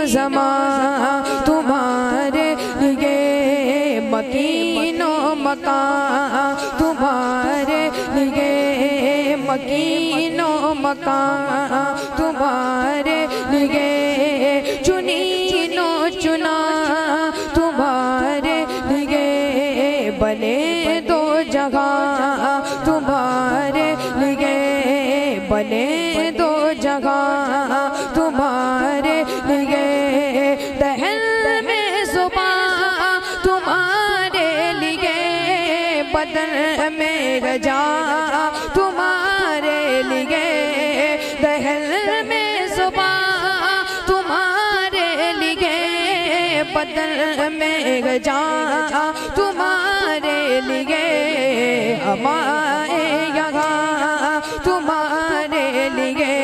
ज़मा तुम्हारे लिए, मकीनो मकान तुम्हारे लिए, मकीनो मकान तुम्हारे लिए, चुनीनो चुना तुम्हारे लिए, बने दो जगह तुम्हारे लिए, बने दो जगह तुम्हारे लिए, दहल में सुबह तुम्हारे लिए, बदन में रजा तुम्हारे लिए, दहल में सुबह तुम्हारे लिए, बदन में रजा तुम्हारे लिए, हमारे यहाँ तुम्हारे लिए,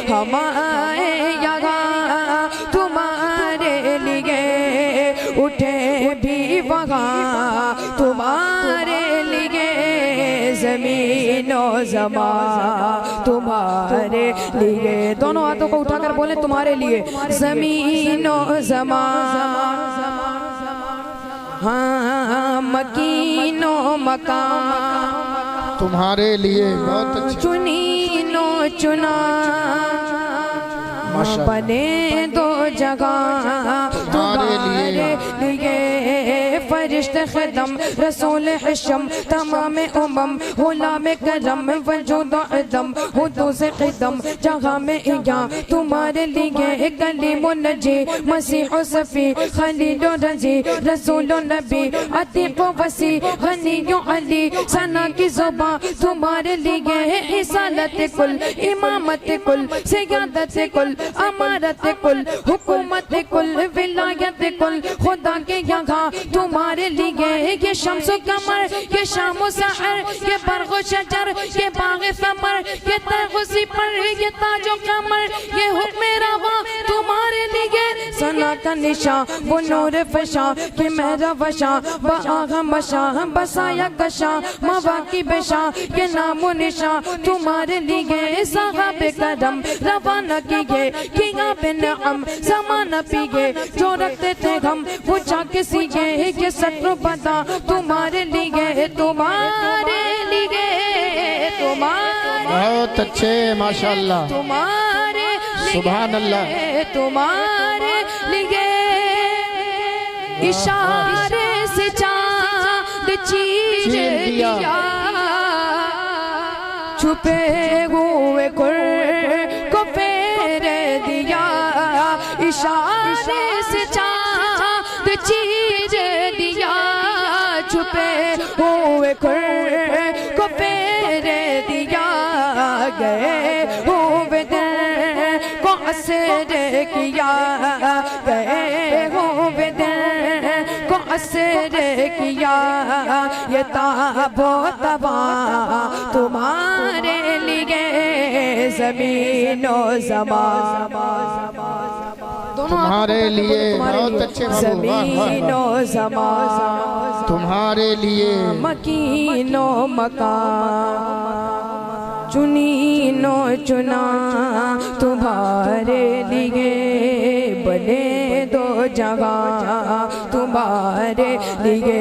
हमारे यहाँ तुम्हारे लिए, उठे भी वहाँ तुम्हारे लिए, ज़मीनो ज़मा तुम्हारे लिए। दोनों हाथों को उठाकर बोले तुम्हारे लिए, ज़मीनो ज़मा, हाँ मकीनो मकान तुम्हारे लिए। बहुत अच्छा। चुनीनो चुना बने दो जगह तुम्हारे लिए, फरिश्ते ख़दम रसूल हशम तमाम उमम गुलाम करम वजूद अदम हुदूस क़दम जगह में यहाँ तुम्हारे लिए, कलीम नजी मसीह सफ़ी खलील रजी रसूल नबी अतीक़ वसी गनी अली, सना की ज़ुबां तुम्हारे लिए, रिसालत कुल इमामत कुल सियादत कुल अमारत कुल हुकूमत कुल विलायत कुल, खुदा के यहाँ तुम्हारे लिए, ये शम्सो कमर ये शामो सहर ये बरगो शजर ये बाग़े समर ये तग़ुसी पर ये ताजो कमर ये हुक्म रवा तुम्हारे लिए, सना का निशा वो नूर फशा ये मेहरा वशा बाग़ मशा बसाया कशा मवाकी बेशा ये नामो निशा तुम्हारे लिए, साहबे करम रवाना किए किया बिनअम ज़माना पिए, जो रखते थे हम वो जाके सीए, ये सत्रों बता तुम्हारे लिए, तुम्हारे लिए, तुम्हारे। बहुत अच्छे माशाअल्लाह, तुम्हारे सुभान अल्लाह, तुम्हारे लिए, इशारे से चाँद चीर दिया, छुपे हुए कुर को फेर दिया, इशारे से चाँद चीर दिया, छुपे हुए कुर को फेर दिया, गए हुए दिल को असर किया, गए हुए दिल को असर किया, ये ताबो तबा तुम्हारे लिए, ज़मीनो ज़मा तुम्हारे लिए। बहुत अच्छे, ज़मीनो ज़मा तुम्हारे लिए, मकीनो मकान चुनीनो चुना तुम्हारे लिए, बने दो जगह तुम्हारे लिए,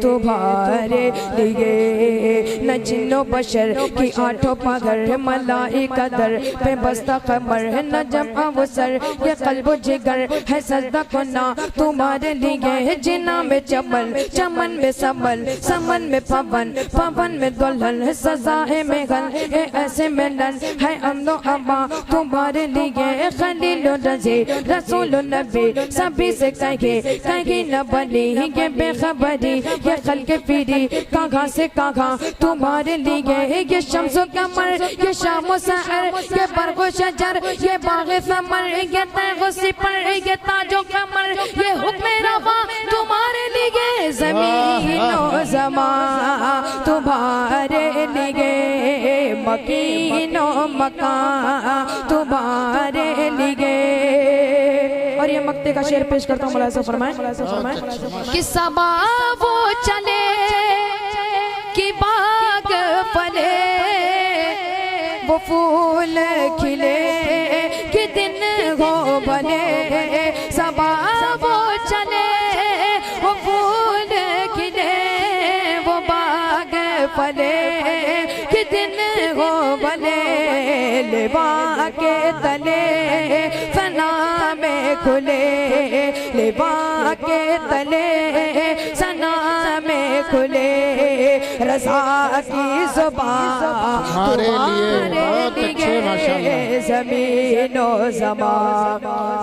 तुम्हारे लिए, न जिन्नो बशर की आठों पगर मलाइका दर पे बस्ता कमर न जमा वसर ये कल्बो जिगर है सजदा कुना तुम्हारे लिए, जिना में चमन चमन में समन समन में पवन पवन में दुल्हन सजाए में गल ऐसे मिलन है अमनो अमा तुम्हारे लिए, खलील रजी रसूल नबी सभी से कहीं न बनी ये बेखबरी, ये खल के फिरी कागा से कागा तुम्हारे लिए, ये शम्सो कमर ये शामो सहर ये बरगो शजर ये बाग़े समर ये तग़ुसी पर ये ताजो कमर ये हुक्म रवा तुम्हारे लिए, ज़मीनो ज़मा तुम्हारे लिए, मकीनो मकान तुम्हारे लिए। और ये मक्ते का शेर पेश करता हूँ, मुलाज़ा फरमाएं कि सबा वो चले कि बाग फले वो फूल खिले कि दिन हो भले, भले सबा वो चले, वो फूल खिले वो बाग फले, कि दिन हो भले लेवा के तले सना में खुले, लेवा के तले सना में खुले, रज़ा की ज़ुबान तुम्हारे लिए बहुत अच्छे माशाल्लाह। ज़मीनो ज़मा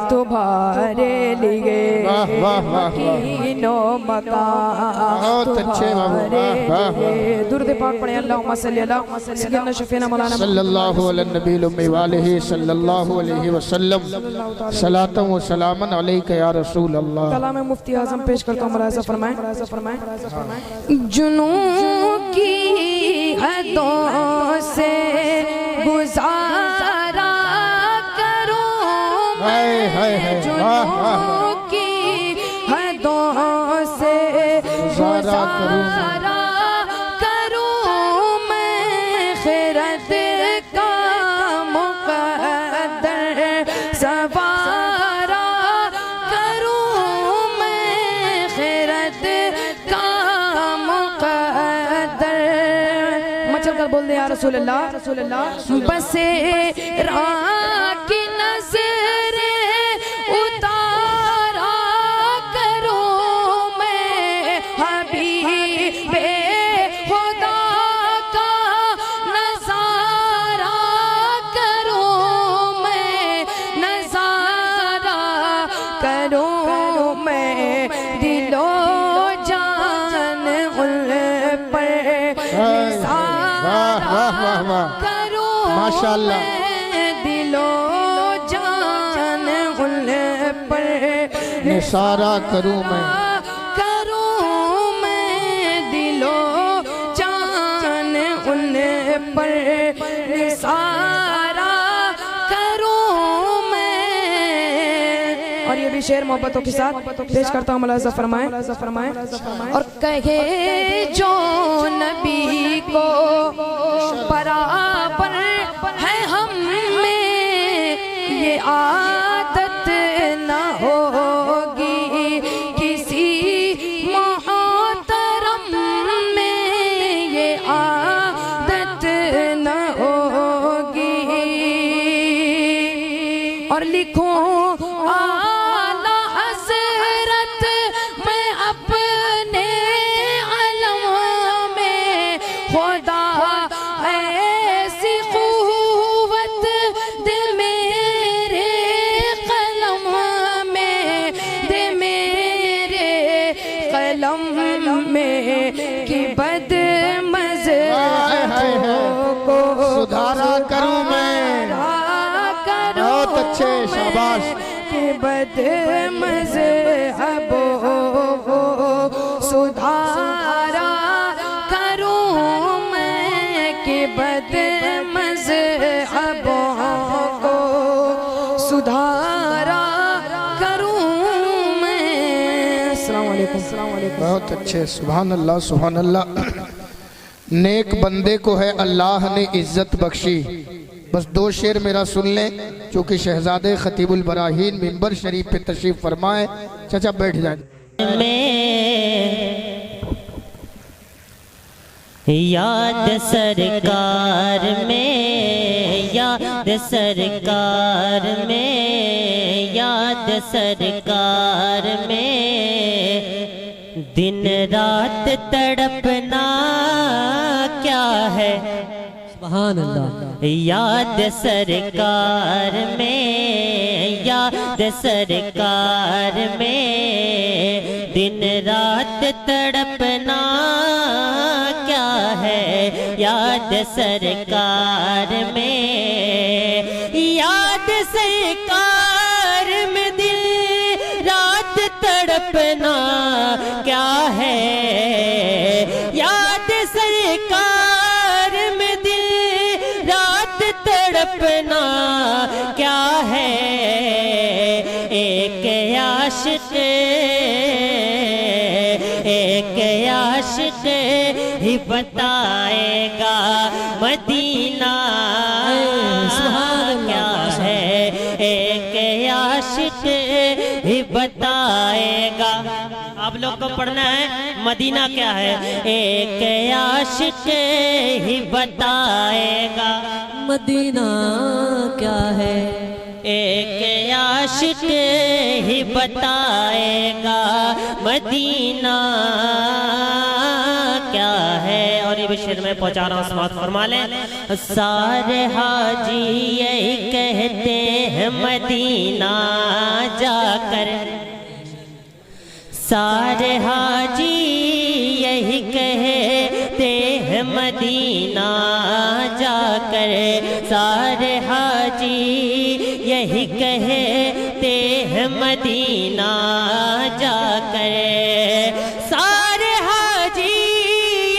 तुम्हारे लिए, वाह वाह वाह वाह, कीनो मकान बहुत अच्छे बाबू, वाह वाह वाह। दुरूद पाक पढ़े अल्लाहुम्मा सल्ली अला सय्यदना शफीना मौलाना सल्लल्लाहु अलैहि नबील उम्मी वालिही सल्लल्लाहु अलैहि वसल्लम, सलातन व सलामन अलैका या रसूल अल्लाह। कलाम मुफ्ती आज़म पेश करता हूँ, मुलाहिज़ा फरमाएं। जुनून की हदों से गुजारा करूं हाय हाय हाय, वाह वाह वाह। जुनून की हदों से गुजारा गुजारा करूं मैं, खिरत का मुक़द्दर सवारा करूं मैं, खिरत का मुक़द्दर। मचल कर बोल दे या रसूल अल्लाह। बसे की नज़रे उतारा करूं मैं, हबीबे खुदा का नज़ारा करूं मैं, नज़ारा करूं मैं, दिलो जान उन पर वाह वाह वाह वाह, करूं माशाल्लाह। मैं, दिलो जान उन पर निसारा करूं मैं, करूं मैं, दिलो जान उन पर निसारा करूं मैं। और ये भी शेर मोहब्बतों के साथ पेश करता हूँ, मुलाहिज़ा फरमाएं। और कहे जो नबी को बराबर है हम में, ये आदत न होगी किसी मोहतरम में, ये आदत न होगी। और लिखूं आला हज़रत मैं अपने अलम में, खुदा ऐसी क़ुव्वत दे मेरे कलम में, दे मेरे कलम में, कि बदमज़हबों को सुधारा करूं मैं। बहुत अच्छे, शाबाश। कि बदमज़हबों को सुधारा करूं मैं, कि बदमज़हबों को सुधारा करूं मैं। अस्सलाम वालेकुम। बहुत अच्छे, सुभान अल्लाह सुभान अल्लाह। नेक बंदे को है अल्लाह ने इज्जत बख्शी। बस दो शेर मेरा सुन लें, क्योंकि शहजादे खतीबुल बराहीन मिंबर शरीफ पे तशरीफ फरमाए। चाचा बैठ जाए। याद सरकार में, याद सरकार में, याद सरकार में, दिन रात तड़पना क्या है। सुभान अल्लाह। याद सरकार में, याद सरकार में, दिन रात तड़पना क्या है। याद सरकार में, याद सरकार में, दिल रात तड़पना क्या है। याद सरकार में, दिल रात तड़पना क्या है। एक आशिक ही बताएगा मदीना क्या है। एक आशिक ही बताएगा। आप लोग को पढ़ना है मदीना क्या है, एक आशिक ही बताएगा। मदीना क्या है, एक आशिक ही बताएगा मदीना क्या है। और ये भी शेर में पहुंचा रहा हूँ, समाप्त फरमा लें। सारे हाजी यही कहते हैं मदीना जाकर, सारे हाजी यही कहते हैं मदीना जाकर, सारे हाजी यही कहते हैं मदीना जाकर, सारे हाजी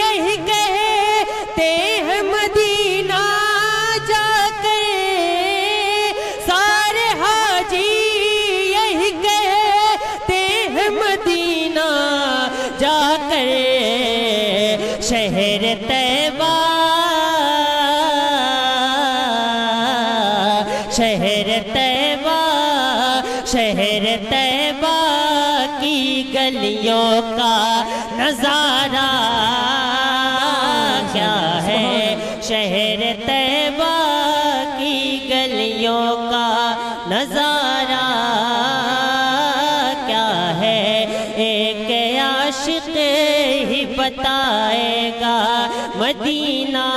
यही कहते हैं मदीना जाकर, सारे हाजी यही कहते हैं मदीना जाकर, शहर तैबा, शहर तैबा, शहर तैबा की गलियों का नजारा क्या है, शहर तैबा की गलियों का नजारा क्या है। एक आशिक ही बताएगा मदीना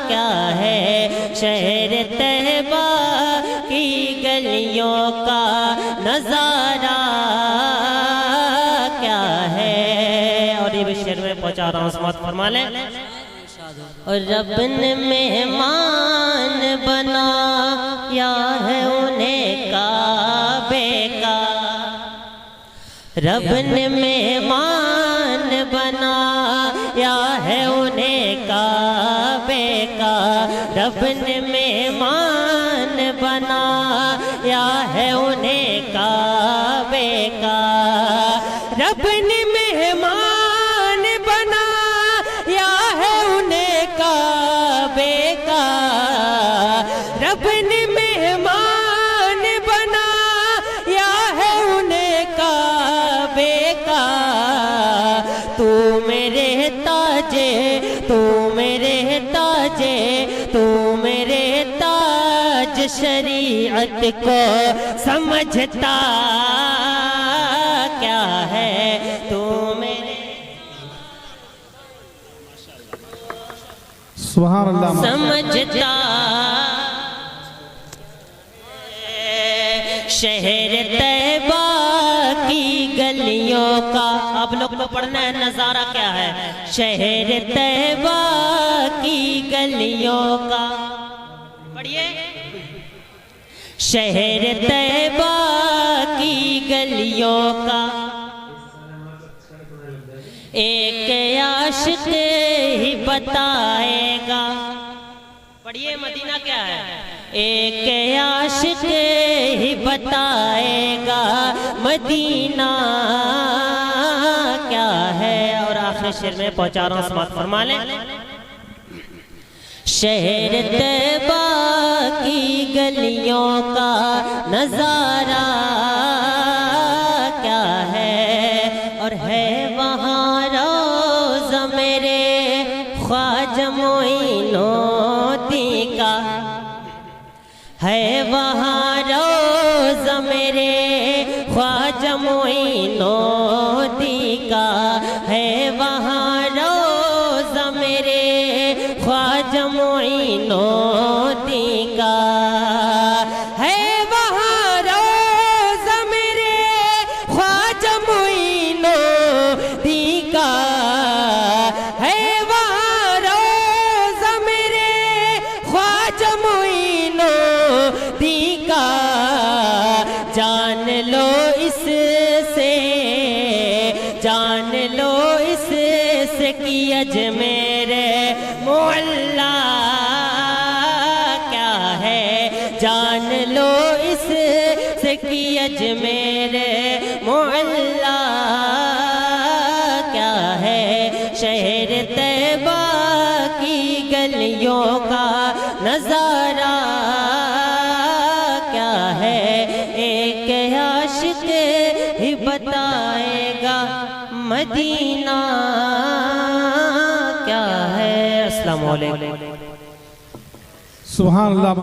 क्या है, शहर तैबा की गलियों का नजारा क्या है। और ये भी शेर में पहुंचा रहा हूँ, समाप्त फरमा लें। और रब ने मेहमान बनाया है उन्हें काबे का, रब ने मेहमान बनाया है उन्हें काबे का, रब ने मेहमान बनाया है उन्हें काबे का, रब ने मेहमान बनाया है उन्हें काबे का, रब ने मेहमान बनाया है उन्हें काबे का। तू मेरे ताजे, तू मेरे ताजे, तू मेरे ताज शरीयत को समझता क्या है, तू मेरे सुभान अल्लाह। समझता शहर तैबा की गलियों का। आप लोग को पढ़ना है नजारा क्या है, शहर तैबा की गलियों का। पढ़िए, शहर तैबा की गलियों का एक आशिक ही बताएगा। पढ़िए, मदीना क्या है, एक आशिक ही बताएगा मदीना क्या है। और आखिरी शेर में पहुंचा रहा हूँ, समाप्त फरमा लें। शहर तैबा की गलियों का नजारा क्या है, और है वहाँ रोज़ा मेरे ख्वाजा मोइनुद्दीन का, है वहाँ रोज़ा मेरे ख्वाजा मोइनुद्दीन का, है वहाँ रोज़ा मेरे ख्वाजा मोइनुद्दीन का, है वहाँ रोज़ा मेरे ख्वाजा मोइनुद्दीन का, है वहाँ रोज़ा मेरे ख्वाजा मोइनुद्दीन का। जान लो इससे, जान लो इससे कि अजमेर मोहल्ला क्या है, जान लो इससे कि अजमेर मोहल्ला क्या है। शहर तैबा की गलियों का नजारा क्या है, ही बताएगा मदीना क्या है। अस्सलाम वालेकुम। सुभान अल्लाह।